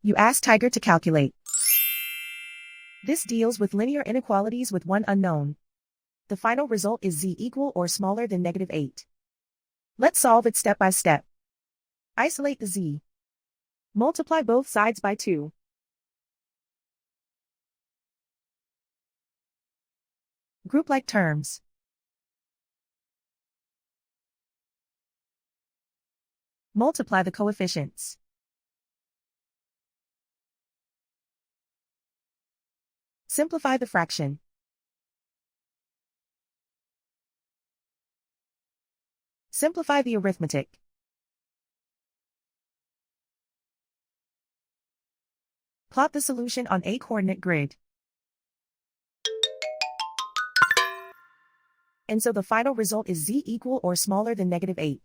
You ask Tiger to calculate. This deals with linear inequalities with one unknown. The final result is z equal or smaller than -8. Let's solve it step by step. Isolate the z. Multiply both sides by 2. Group like terms. Multiply the coefficients. Simplify the fraction. Simplify the arithmetic. Plot the solution on a coordinate grid. And so the final result is z equal or smaller than -8.